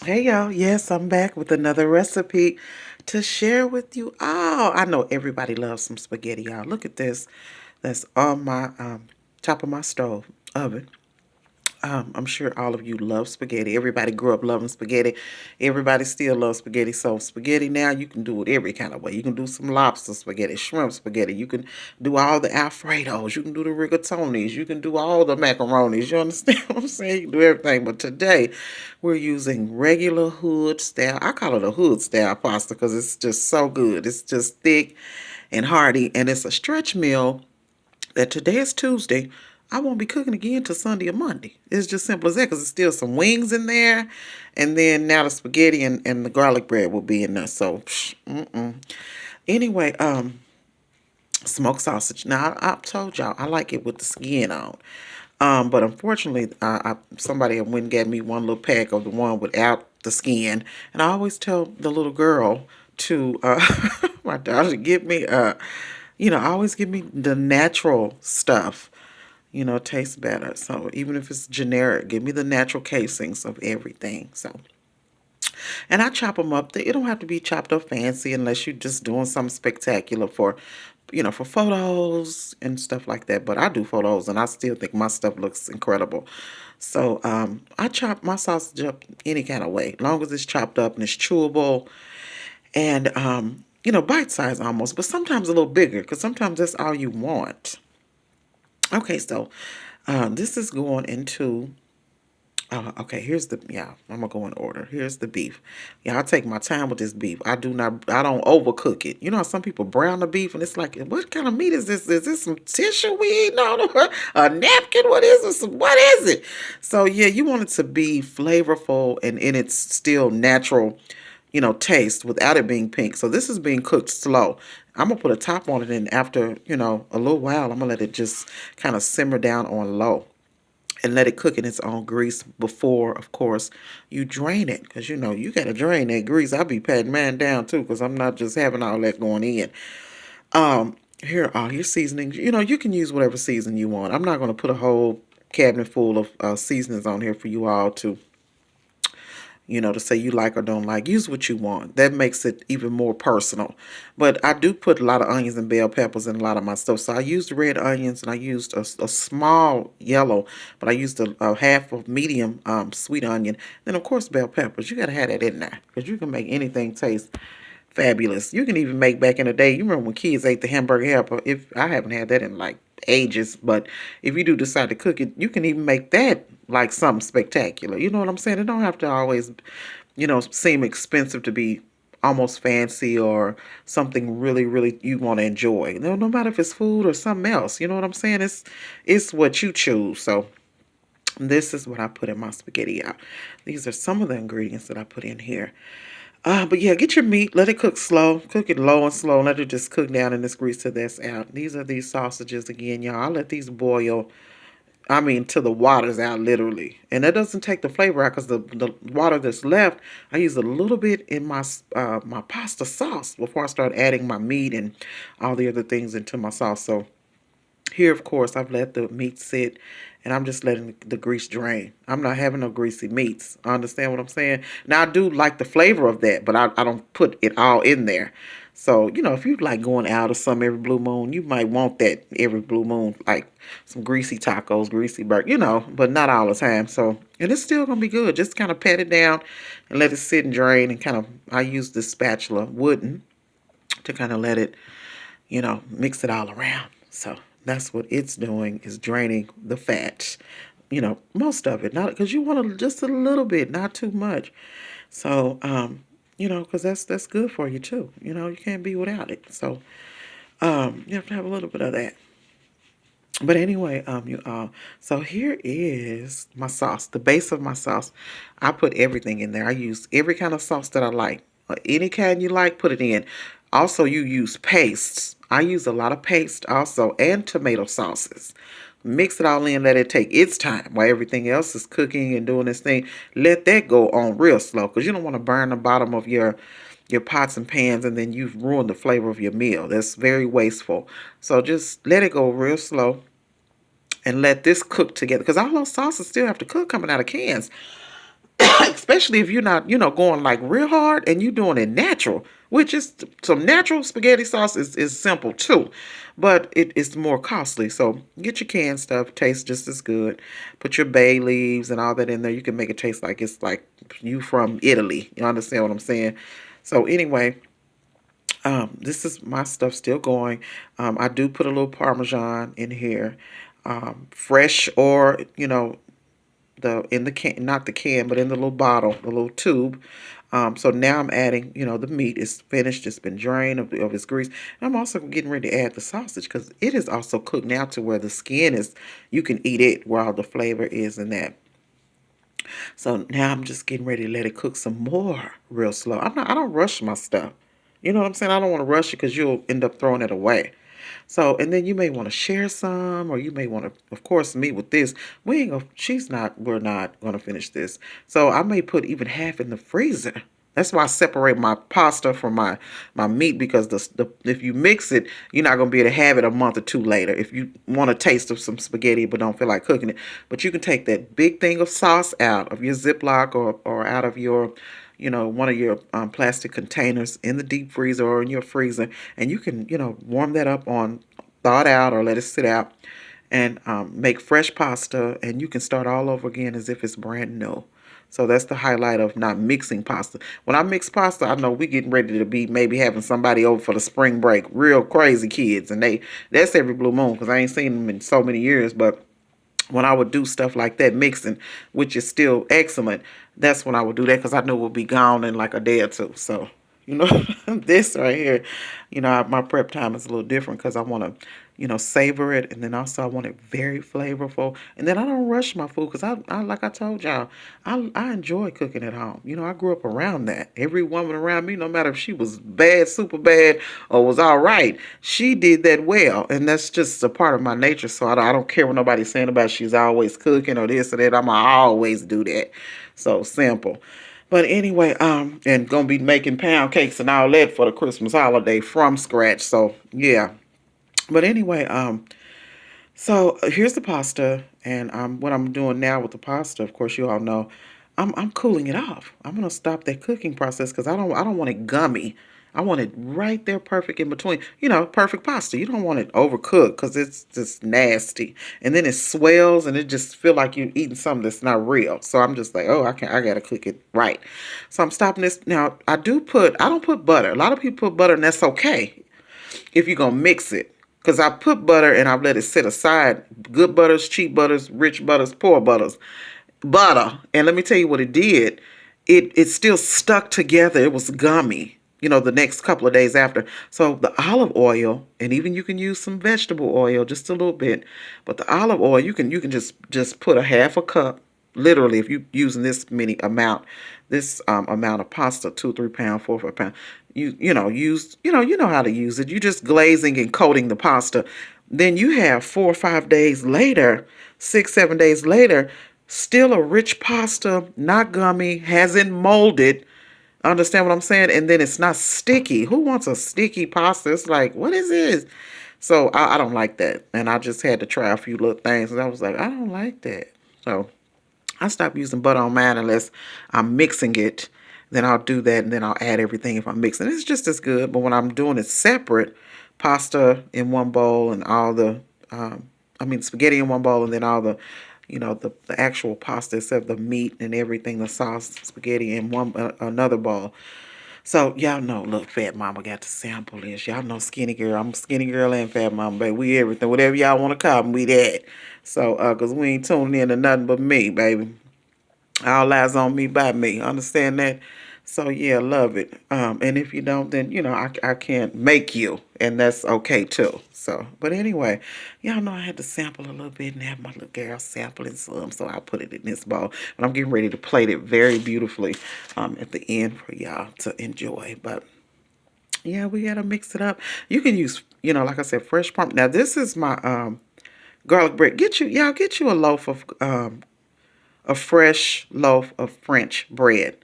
Hey y'all, yes, I'm back with another recipe to share with you all. I know everybody loves some spaghetti, y'all. Look at this. That's on my top of my stove oven. I'm sure all of you love spaghetti. Everybody grew up loving spaghetti. Everybody still loves spaghetti. So spaghetti now, you can do it every kind of way. You can do some lobster spaghetti, shrimp spaghetti. You can do all the Alfredos. You can do the rigatonis. You can do all the macaronis. You understand what I'm saying? You can do everything. But today, we're using regular hood style. I call it a hood style pasta because it's just so good. It's just thick and hearty. And it's a stretch meal that today is Tuesday. I won't be cooking again till Sunday or Monday. It's just simple as that because there's still some wings in there. And then now the spaghetti and the garlic bread will be in there. So, anyway, smoked sausage. Now, I told y'all I like it with the skin on. But unfortunately, somebody went and got me one little pack of the one without the skin. And I always tell the little girl to, my daughter, to give me, always give me the natural stuff. It tastes better. So even if it's generic, give me the natural casings of everything. So, and I chop them up. It don't have to be chopped up fancy unless you're just doing something spectacular for photos and stuff like that. But I do photos, and I still think my stuff looks incredible. So I chop my sausage up any kind of way, as long as it's chopped up and it's chewable and bite size almost, but sometimes a little bigger because sometimes that's all you want. Okay, so this is going into. Okay, I'm gonna go in order. Here's the beef. Yeah, I take my time with this beef. I don't overcook it. You know how some people brown the beef and it's like, what kind of meat is this? Is this some tissue we eating on? A napkin? What is this? What is it? So yeah, you want it to be flavorful and in its still natural, taste without it being pink. So this is being cooked slow. I'm gonna put a top on it and after, a little while, I'm gonna let it just kind of simmer down on low and let it cook in its own grease before, of course, you drain it. Because, you got to drain that grease. I'll be patting mine down, too, because I'm not just having all that going in. Here are all your seasonings. You can use whatever season you want. I'm not going to put a whole cabinet full of seasonings on here for you all to say you like or don't like. Use what you want. That makes it even more personal. But I do put a lot of onions and bell peppers in a lot of my stuff. So I used red onions and I used a small yellow, but I used a half of medium sweet onion. Then, of course, bell peppers. You got to have that in there because you can make anything taste fabulous. You can even make back in the day. You remember when kids ate the hamburger helper? If I haven't had that in like ages, but if you do decide to cook it, you can even make that like something spectacular. You know what I'm saying? It don't have to always, seem expensive to be almost fancy or something really, really you want to enjoy. No matter if it's food or something else. You know what I'm saying? It's what you choose. So this is what I put in my spaghetti out. These are some of the ingredients that I put in here. But yeah, get your meat, let it cook slow, cook it low and slow, let it just cook down in this grease till that's out. These are these sausages again, y'all. I let these boil, I mean, till the water's out, literally. And that doesn't take the flavor out because the water that's left, I use a little bit in my pasta sauce before I start adding my meat and all the other things into my sauce. So here, of course, I've let the meat sit and I'm just letting the grease drain. I'm not having no greasy meats. Understand what I'm saying? Now, I do like the flavor of that, but I don't put it all in there. So, if you like going out or some every blue moon, you might want that every blue moon, like some greasy tacos, greasy burger, but not all the time. So, and it's still going to be good. Just kind of pat it down and let it sit and drain and I use this spatula, wooden, to kind of let it mix it all around. So that's what it's doing is draining the fat, most of it, not because you want just a little bit, not too much. So, because that's good for you too. You can't be without it. So, you have to have a little bit of that. But anyway, so here is my sauce, the base of my sauce. I put everything in there. I use every kind of sauce that I like. Any kind you like, put it in. Also, you use pastes. I use a lot of paste also and tomato sauces. Mix it all in, let it take its time while everything else is cooking and doing this thing. Let that go on real slow because you don't want to burn the bottom of your pots and pans and then you've ruined the flavor of your meal. That's very wasteful. So just let it go real slow and let this cook together because all those sauces still have to cook coming out of cans. especially if you're not, going like real hard and you're doing it natural, which is some natural spaghetti sauce is simple too, but it's more costly. So get your canned stuff, tastes just as good. Put your bay leaves and all that in there. You can make it taste like it's like you from Italy. You understand what I'm saying? So anyway, this is my stuff still going. I do put a little Parmesan in here, fresh or the in the can, not the can, but in the little bottle, the little tube. So now I'm adding, the meat is finished. It's been drained of its grease. And I'm also getting ready to add the sausage because it is also cooked now to where the skin is, you can eat it where all the flavor is in that. So now I'm just getting ready to let it cook some more real slow. I don't rush my stuff. You know what I'm saying? I don't want to rush it because you'll end up throwing it away. So, and then you may want to share some, or you may want to, of course, me with this. We're not going to finish this. So I may put even half in the freezer. That's why I separate my pasta from my meat because if you mix it, you're not going to be able to have it a month or two later if you want a taste of some spaghetti but don't feel like cooking it. But you can take that big thing of sauce out of your Ziploc or out of your one of your plastic containers in the deep freezer or in your freezer, and you can, warm that up thaw it out or let it sit out and make fresh pasta, and you can start all over again as if it's brand new. So that's the highlight of not mixing pasta. When I mix pasta, I know we getting ready to be maybe having somebody over for the spring break, real crazy kids, and that's every blue moon because I ain't seen them in so many years, but when I would do stuff like that, mixing, which is still excellent, that's when I would do that because I knew it would be gone in like a day or two. So, this right here, my prep time is a little different because I want to, savor it. And then also I want it very flavorful. And then I don't rush my food because I like I told y'all, I enjoy cooking at home. I grew up around that. Every woman around me, no matter if she was bad, super bad, or was all right, she did that well. And that's just a part of my nature. So I don't care what nobody's saying about she's always cooking or this or that. I'm going to always do that. So simple. But anyway, and gonna be making pound cakes and all that for the Christmas holiday from scratch. So yeah. But anyway, so here's the pasta, and what I'm doing now with the pasta, of course, you all know, I'm cooling it off. I'm gonna stop that cooking process because I don't want it gummy. I want it right there, perfect in between. Perfect pasta. You don't want it overcooked because it's just nasty, and then it swells, and it just feel like you're eating something that's not real. So I'm just like, oh, I gotta cook it right. So I'm stopping this now. I don't put butter. A lot of people put butter, and that's okay if you're gonna mix it. Because I put butter and I've let it sit aside. Good butters, cheap butters, rich butters, poor butters. Butter. And let me tell you what it did. It still stuck together. It was gummy, the next couple of days after. So the olive oil, and even you can use some vegetable oil, just a little bit. But the olive oil, you can just put a half a cup. Literally, if you're using this amount of pasta, 2 or 3 pound, 4 or 5 pound, you know how to use it. You just glazing and coating the pasta. Then you have 4 or 5 days later, 6, 7 days later, still a rich pasta, not gummy, hasn't molded. Understand what I'm saying? And then it's not sticky. Who wants a sticky pasta? It's like, what is this? So I don't like that. And I just had to try a few little things. And I was like, I don't like that. So I stop using butter on mine unless I'm mixing it. Then I'll do that, and then I'll add everything if I'm mixing. It's just as good, but when I'm doing it separate, pasta in one bowl and spaghetti in one bowl, and then all the actual pasta except the meat and everything, the sauce, spaghetti in another bowl. So y'all know, look, Fat Mama got the sample list. Y'all know Skinny Girl. I'm Skinny Girl and Fat Mama, baby. We everything. Whatever y'all want to call me, we that. So, because we ain't tuning in to nothing but me, baby. All eyes on me by me. Understand that? So, yeah, love it. And if you don't, then, I can't make you. And that's okay, too. So, but anyway, y'all know I had to sample a little bit and have my little girl sampling some. So, I'll put it in this bowl. And I'm getting ready to plate it very beautifully at the end for y'all to enjoy. But, yeah, we got to mix it up. You can use, like I said, fresh pumpkin. Now, this is my garlic bread. Get you a loaf of a fresh loaf of French bread.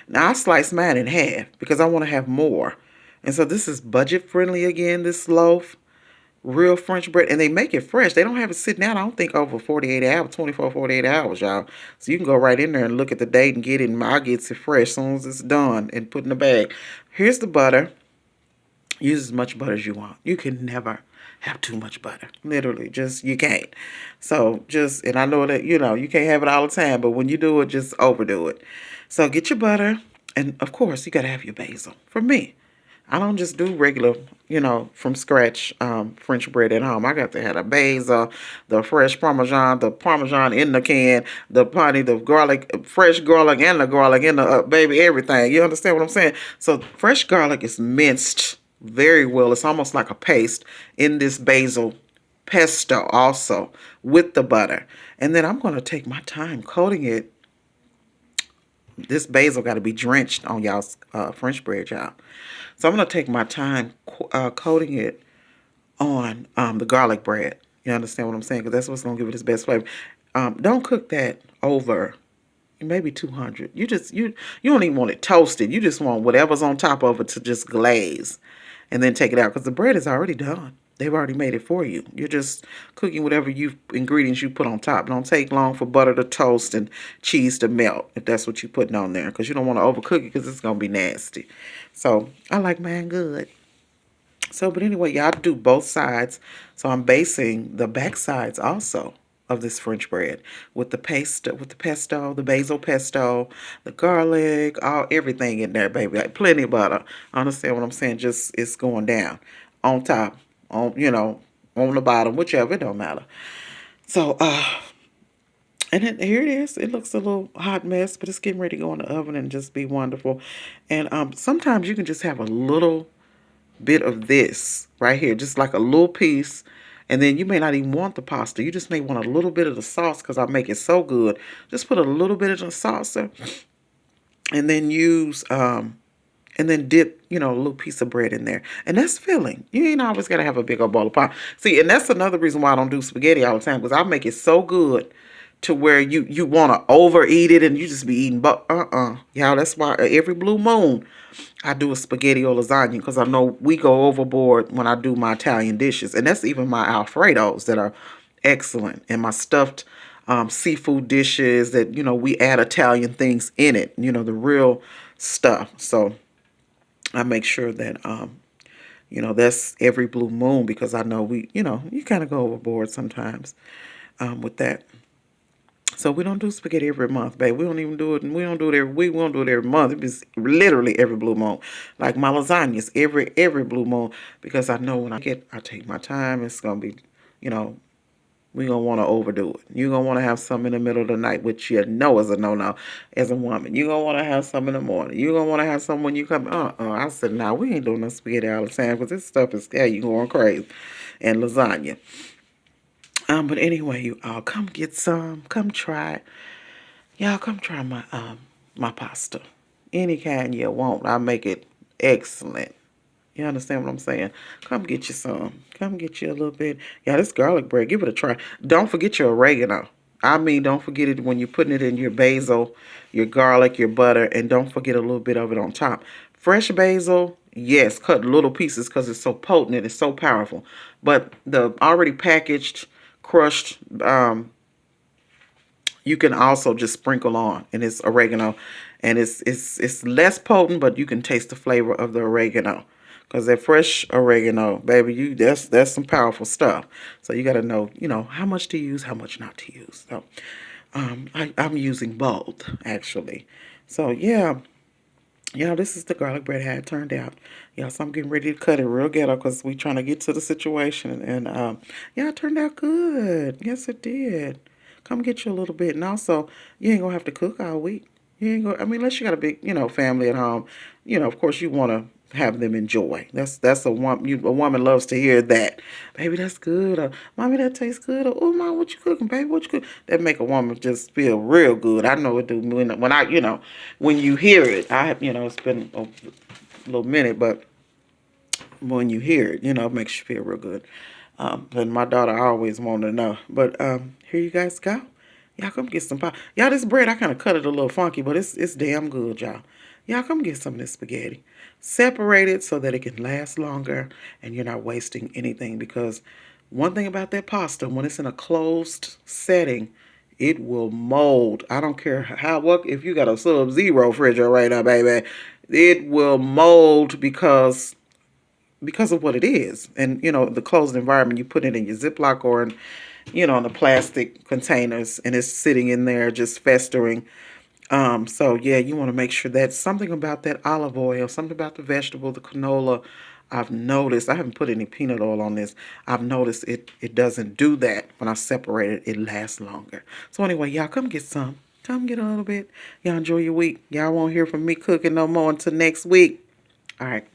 Now I slice mine in half because I want to have more. And so this is budget friendly again, this loaf. real French bread, and they make it fresh. They don't have it sitting out, I don't think, over 48 hours, 24, 48 hours, y'all. So you can go right in there and look at the date and get it, and I get it fresh as soon as it's done and put in the bag. Here's the butter. Use as much butter as you want. You can never have too much butter. Literally, just you can't. So just, and I know that, you can't have it all the time, but when you do it, just overdo it. So get your butter, and of course, you got to have your basil. For me, I don't just do regular, from scratch French bread at home. I got to have the basil, the fresh Parmesan, the Parmesan in the can, the garlic, fresh garlic, and the garlic in the, baby, everything. You understand what I'm saying? So fresh garlic is minced very well. It's almost like a paste in this basil pesto also with the butter. And then I'm going to take my time coating it. This basil got to be drenched on y'all's French bread, y'all. So I'm going to take my time coating it on the garlic bread. You understand what I'm saying? Because that's what's going to give it its best flavor. Don't cook that over maybe 200. You don't even want it toasted. You just want whatever's on top of it to just glaze and then take it out because the bread is already done. They've already made it for you. You're just cooking whatever ingredients you put on top. Don't take long for butter to toast and cheese to melt if that's what you're putting on there, because you don't want to overcook it because it's going to be nasty. So I like mine good. So, but anyway, y'all do both sides. So I'm basing the back sides also of this French bread with the pesto, the basil pesto, the garlic, everything in there, baby. Like plenty of butter. Understand what I'm saying? Just it's going down on top, on the bottom, whichever, it don't matter. So, and then here it is. It looks a little hot mess, but it's getting ready to go in the oven and just be wonderful. And sometimes you can just have a little bit of this right here, just like a little piece. And then you may not even want the pasta. You just may want a little bit of the sauce because I make it so good. Just put a little bit of the salsa and then and then dip, a little piece of bread in there. And that's filling. You ain't always got to have a big old bowl of pasta. See, and that's another reason why I don't do spaghetti all the time, because I make it so good to where you want to overeat it and you just be eating. But y'all, that's why every blue moon I do a spaghetti or lasagna, because I know we go overboard when I do my Italian dishes. And that's even my Alfredos that are excellent, and my stuffed seafood dishes that, we add Italian things in it, the real stuff. So I make sure that, that's every blue moon, because I know you kind of go overboard sometimes with that. So we don't do spaghetti every month, babe. We don't even do it, and we don't do it every week. We don't do it every month. It's literally every blue moon. Like my lasagnas, every blue moon, because I know when I take my time. It's gonna be, we gonna want to overdo it. You gonna want to have some in the middle of the night, which is a no-no as a woman. You gonna want to have some in the morning. You gonna want to have some when you come. I said, nah, we ain't doing no spaghetti all the time, because this stuff is you going crazy, and lasagna. But anyway, you all come get some. Come try it. Y'all come try my pasta. Any kind you want. I make it excellent. You understand what I'm saying? Come get you some. Come get you a little bit. Yeah, this garlic bread, give it a try. Don't forget your oregano. I mean, don't forget it when you're putting it in your basil, your garlic, your butter, and don't forget a little bit of it on top. Fresh basil, yes, cut little pieces because it's so potent and it's so powerful. But the already packaged, crushed, you can also just sprinkle on, and it's oregano, and it's less potent, but you can taste the flavor of the oregano, because that fresh oregano, baby, that's some powerful stuff. So you got to know, how much to use, how much not to use. So I'm using both, actually. So yeah, this is the garlic bread, how it turned out. Yeah, so I'm getting ready to cut it real ghetto, because we trying to get to the situation. And it turned out good. Yes, it did. Come get you a little bit. And also, you ain't going to have to cook all week. You ain't going, unless you got a big, family at home. Of course, you want to have them enjoy. That's a woman loves to hear that. Baby, that's good. Or, mommy, that tastes good. Or, oh, mom, what you cooking, baby? What you cooking? That make a woman just feel real good. I know it do. When I, when you hear it, it's been a little minute, but when you hear it, it makes you feel real good. And my daughter always wanted to know. But here you guys go. Y'all come get some pie. Y'all, this bread, I kind of cut it a little funky, but it's damn good, y'all. Y'all come get some of this spaghetti. Separate it so that it can last longer and you're not wasting anything, because one thing about that pasta, when it's in a closed setting, it will mold. I don't care how, what, if you got a Sub-Zero refrigerator, baby, it will mold because of what it is. And, the closed environment, you put it in your Ziploc or in the plastic containers, and it's sitting in there just festering. So yeah, you want to make sure that something about that olive oil, something about the vegetable, the canola. I've noticed, I haven't put any peanut oil on this. I've noticed it doesn't do that when I separate it. It lasts longer. So anyway, y'all come get some. Come get a little bit. Y'all enjoy your week. Y'all won't hear from me cooking no more until next week. All right.